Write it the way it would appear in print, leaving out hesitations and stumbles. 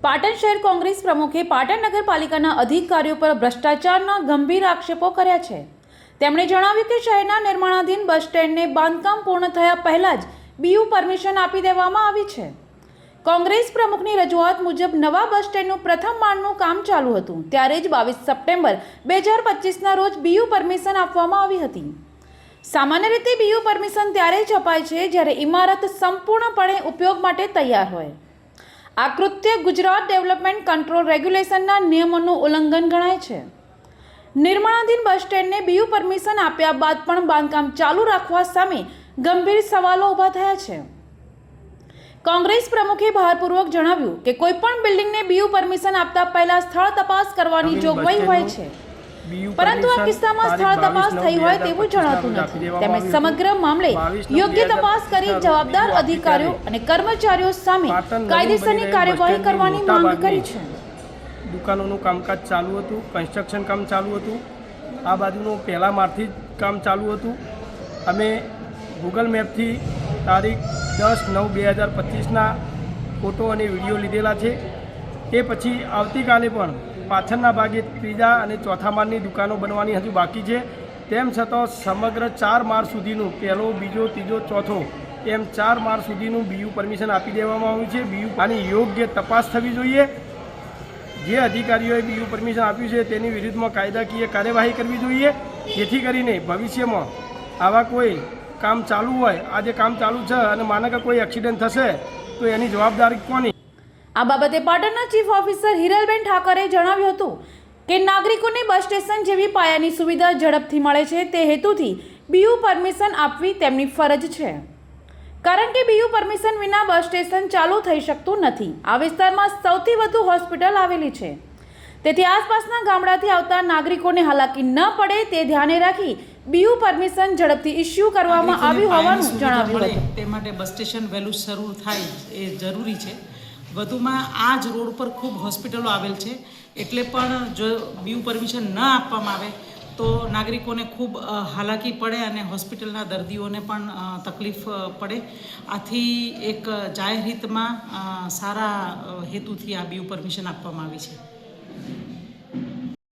પાટણ શહેર કોંગ્રેસ પ્રમુખે પાટણ નગરપાલિકાના અધિકારીઓ પર ભ્રષ્ટાચારના ગંભીર આક્ષેપો કર્યા છે। તેમણે જણાવ્યું કે શહેરના નિર્માણાધીન બસ સ્ટેન્ડને બાંધકામ પૂર્ણ થયા પહેલા જ બીયુ પરમિશન આપી દેવામાં આવી છે। કોંગ્રેસ પ્રમુખની રજૂઆત મુજબ નવા બસ સ્ટેન્ડનું પ્રથમ માળનું કામ ચાલુ હતું ત્યારે જ 22 સપ્ટેમ્બર 2025ના રોજ બીયુ પરમિશન આપવામાં આવી હતી। સામાન્ય રીતે બીયુ પરમિશન ત્યારે જ અપાય છે જ્યારે ઇમારત સંપૂર્ણપણે ઉપયોગ માટે તૈયાર હોય। આ કૃત્ય ગુજરાત ડેવલપમેન્ટ કંટ્રોલ રેગ્યુલેશનના નિયમોનું ઉલ્લંઘન ગણાય છે। નિર્માણાધીન બસ સ્ટેન્ડને બીયુ પરમિશન આપ્યા બાદ પણ બાંધકામ ચાલુ રાખવા સામે ગંભીર સવાલો ઊભા થયા છે। કોંગ્રેસ પ્રમુખે ભારપૂર્વક જણાવ્યું કે કોઈપણ બિલ્ડિંગને બીયુ પરમિશન આપતા પહેલા સ્થળ તપાસ કરવાની જોગવાઈ હોય છે, પરંતુ આ કિસ્સામાં સ્થળ તપાસ થઈ હોય તેવું જણાતું નથી। તેમણે સમગ્ર મામલે યોગ્ય તપાસ કરી જવાબદાર અધિકારીઓ અને કર્મચારીઓ સામે કાયદેસરની કાર્યવાહી કરવાની માંગ કરી છે। દુકાનોનું કામકાજ ચાલુ હતું, કન્સ્ટ્રક્શન કામ ચાલુ હતું, આ બાજુનું પહેલા માળથી કામ ચાલુ હતું। અમે ગૂગલ મેપથી તારીખ 10/9/2025ના ફોટો અને વિડીયો લીધેલા છે। એ પછી આવતીકાલે પણ પાછળના ભાગે ત્રીજા અને ચોથા માળની દુકાનો બનવાની હજુ બાકી છે। તેમ છતાં સમગ્ર 4 માળ સુધીનું પહેલો, બીજો, ત્રીજો, ચોથો એમ 4 માળ સુધીનું બીયુ પરમિશન આપી દેવામાં આવ્યું છે। બીયુ આની યોગ્ય તપાસ થવી જોઈએ। જે અધિકારીઓએ બીયુ પરમિશન આપ્યું છે તેની વિરુદ્ધમાં કાયદાકીય કાર્યવાહી કરવી જોઈએ, જેથી કરીને ભવિષ્યમાં આવા કોઈ કામ ચાલુ હોય, આજે કામ ચાલુ છે અને માનો કે કોઈ એક્સિડન્ટ થશે તો એની જવાબદારી કોની? આ બાબતે પાટણના ચીફ ઓફિસર હિરલબેન ઠાકરે જણાવ્યું હતું કે નાગરિકોને બસ સ્ટેશન જેવી પાયાની સુવિધા ઝડપથી મળે છે તે હેતુથી બીયુ પરમિશન આપવી તેમની ફરજ છે, કારણ કે બીયુ પરમિશન વિના બસ સ્ટેશન ચાલુ થઈ શકતું નથી। આ વિસ્તારમાં સૌથી વધુ હોસ્પિટલ આવેલી છે, તેથી આસપાસના ગામડાથી આવતા નાગરિકોને હાલાકી ન પડે તે ધ્યાને રાખી બીયુ પરમિશન ઝડપથી ઇસ્યુ કરવામાં આવ્યું હોવાનું જણાવ્યું હતું। તે માટે બસ સ્ટેશન વહેલું શરૂ થાય એ જરૂરી છે। વધુમાં આ જ રોડ પર ખૂબ હોસ્પિટલો આવેલ છે, એટલે પણ જો બીયુ પરમિશન ન આપવામાં આવે તો નાગરિકોને ખૂબ હાલાકી પડે અને હોસ્પિટલના દર્દીઓને પણ તકલીફ પડે। આથી એક જાહેર હિતમાં સારા હેતુથી આ બીયુ પરમિશન આપવામાં આવી છે।